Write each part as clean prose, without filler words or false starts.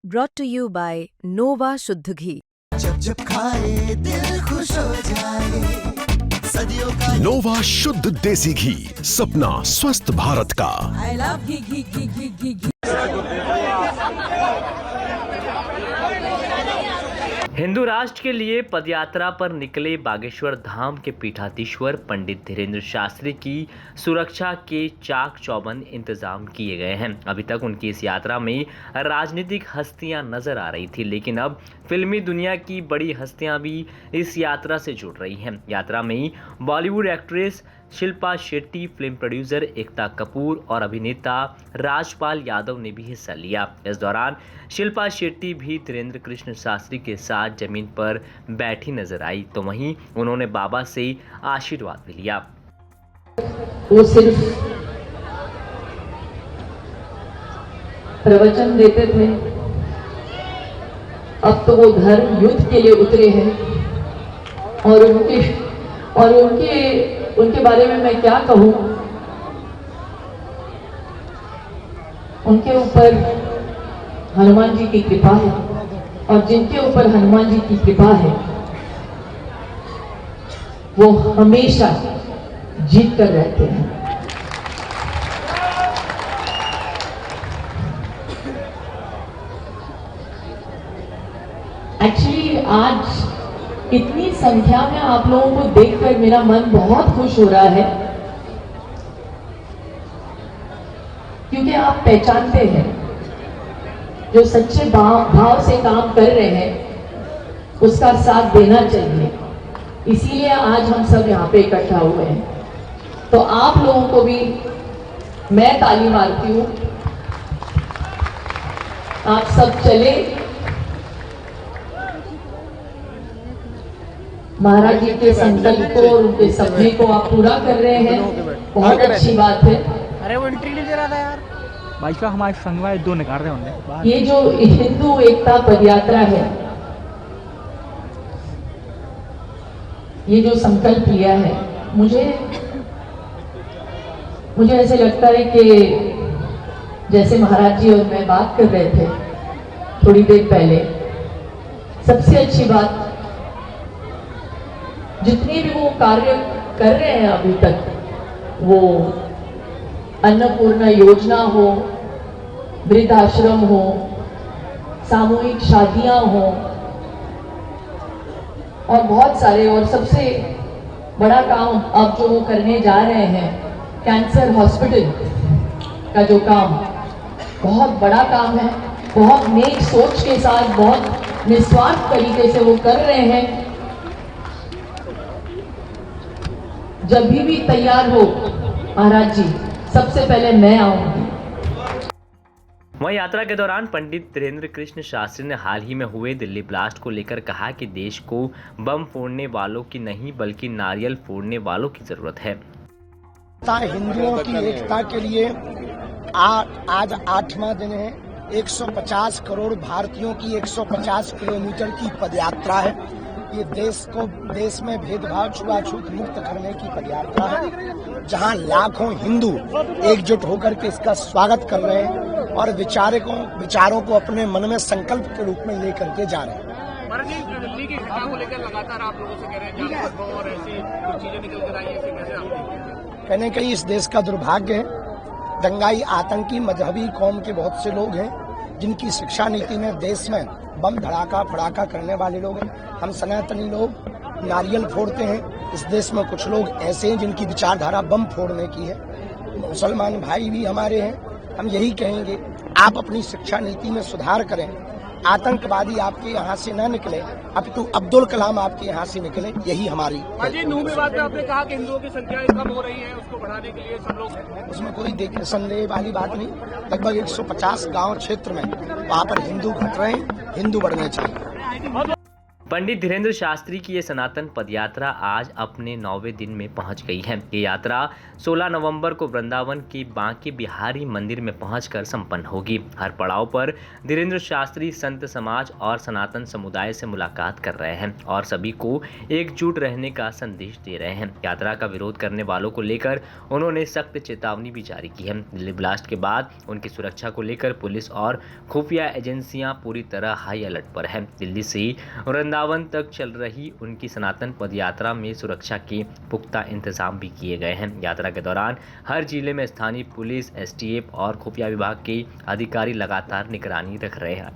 brought to you by Nova शुद्ध घी। जब जब खाए दिल खुश हो जाए, सदियों का नोवा शुद्ध देसी घी, सपना स्वस्थ भारत का। I love घी। हिंदू राष्ट्र के लिए पदयात्रा पर निकले बागेश्वर धाम के पीठाधीश्वर पंडित धीरेन्द्र शास्त्री की सुरक्षा के चाक चौबंद इंतजाम किए गए हैं। अभी तक उनकी इस यात्रा में राजनीतिक हस्तियां नजर आ रही थी, लेकिन अब फिल्मी दुनिया की बड़ी हस्तियां भी इस यात्रा से जुड़ रही हैं। यात्रा में Bollywood actress Shilpa Shetty, film producer Ekta Kapoor और अभिनेता राजपाल यादव ने भी हिस्सा लिया। इस दौरान शिल्पा शेट्टी भी धीरेन्द्र कृष्ण शास्त्री के साथ जमीन पर बैठी नजर आई, तो वहीं उन्होंने बाबा से आशीर्वाद भी लिया। वो सिर्फ प्रवचन देते थे, अब तो वो धर्म युद्ध के लिए उतरे हैं। और उनके बारे में मैं क्या कहूं। उनके ऊपर हनुमान जी की कृपा है, और जिनके ऊपर हनुमान जी की कृपा है वो हमेशा जीत कर रहते हैं। एक्चुअली आज इतनी संख्या में आप लोगों को देखकर मेरा मन बहुत खुश हो रहा है, क्योंकि आप पहचानते हैं जो सच्चे भाव से काम कर रहे हैं उसका साथ देना चाहिए। इसीलिए आज हम सब यहाँ पे इकट्ठा हुए हैं। तो आप लोगों को भी मैं ताली मारती हूँ, आप सब चले, महाराज जी के संकल्प को और उनके सपने को आप पूरा कर रहे हैं, बहुत अच्छी बात है। अरे वो एंट्री नहीं दे रहा था यार। भाई साहब हमारे संग वाले दो निकाल रहे होंगे। ये जो हिंदू एकता पदयात्रा है, ये जो संकल्प लिया है, मुझे ऐसे लगता है कि जैसे महाराज जी और मैं बात कर रहे थे थोड़ी देर पहले, सबसे अच्छी बात जितने भी वो कार्य कर रहे हैं अभी तक, वो अन्नपूर्णा योजना हो, वृद्धाश्रम हो, सामूहिक शादियां हो, और बहुत सारे, और सबसे बड़ा काम अब जो वो करने जा रहे हैं, कैंसर हॉस्पिटल का जो काम, बहुत बड़ा काम है। बहुत नेक सोच के साथ, बहुत निस्वार्थ तरीके से वो कर रहे हैं। जब भी तैयार हो महाराज जी, सबसे पहले मैं आऊंगी। वहीं यात्रा के दौरान पंडित धीरेन्द्र कृष्ण शास्त्री ने हाल ही में हुए दिल्ली ब्लास्ट को लेकर कहा कि देश को बम फोड़ने वालों की नहीं बल्कि नारियल फोड़ने वालों की जरूरत है। हिंदुओं की एकता के लिए आज 8वां दिन है। 150 करोड़ भारतीयों की 150 किलोमीटर की पदयात्रा है। ये देश में भेदभाव छुआछूत मुक्त करने की पदयात्रा है, जहां लाखों हिंदू एकजुट होकर के इसका स्वागत कर रहे हैं और विचारों को अपने मन में संकल्प के रूप में लेकर के जा रहे हैं। दिल्ली की घटना को लेकर लगातार आप लोगों से कह रहे हैं और ऐसी कुछ चीजें निकल कर आई है, इसे कैसे आप देखते हैं? कहने कहीं इस देश का दुर्भाग्य है, दंगाई आतंकी मजहबी कौम के बहुत से लोग हैं जिनकी शिक्षा नीति में देश में बम धड़ाका फड़ाका करने वाले लोग हैं। हम सनातनी लोग नारियल फोड़ते हैं। इस देश में कुछ लोग ऐसे हैं जिनकी विचारधारा बम फोड़ने की है। मुसलमान भाई भी हमारे हैं। हम यही कहेंगे, आप अपनी शिक्षा नीति में सुधार करें। आतंकवादी आपके यहाँ से न निकले, अब तो अब्दुल कलाम आपके यहाँ से निकले, यही हमारी। आपने कहा कि हिंदुओं की संख्या कम हो रही है, उसको बढ़ाने के लिए सब लोग, उसमें कोई संदेह वाली बात नहीं। लगभग 150 गांव क्षेत्र में वहाँ पर हिंदू घट रहे हैं, हिंदू बढ़ने चाहिए। पंडित धीरेन्द्र शास्त्री की ये सनातन पदयात्रा आज अपने 9वें दिन में पहुंच गई है। ये यात्रा 16 नवंबर को वृंदावन के बांके बिहारी मंदिर में पहुंचकर संपन्न होगी। हर पड़ाव पर धीरेन्द्र शास्त्री संत समाज और सनातन समुदाय से मुलाकात कर रहे हैं और सभी को एकजुट रहने का संदेश दे रहे हैं। यात्रा का विरोध करने वालों को लेकर उन्होंने सख्त चेतावनी भी जारी की है। दिल्ली ब्लास्ट के बाद उनकी सुरक्षा को लेकर पुलिस और खुफिया एजेंसियां पूरी तरह हाई अलर्ट पर है। दिल्ली से वृंदावन तक चल रही उनकी सनातन पदयात्रा में सुरक्षा के पुख्ता इंतजाम भी किए गए हैं। यात्रा के दौरान हर जिले में स्थानीय पुलिस, एसटीएफ और खुफिया विभाग के अधिकारी लगातार निगरानी रख रहे हैं।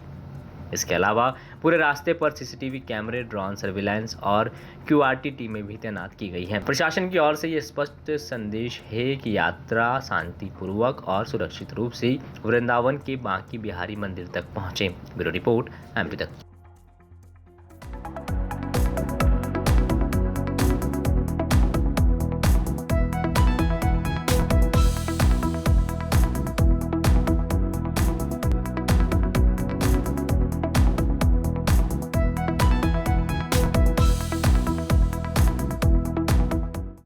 इसके अलावा पूरे रास्ते पर सीसीटीवी कैमरे, ड्रोन सर्विलांस और क्यूआरटी टीमें भी तैनात की गई हैं। प्रशासन की ओर से ये स्पष्ट संदेश है कि यात्रा शांतिपूर्वक और सुरक्षित रूप से वृंदावन के बांके बिहारी मंदिर तक पहुंचे। ब्यूरो रिपोर्ट, एमपी तक।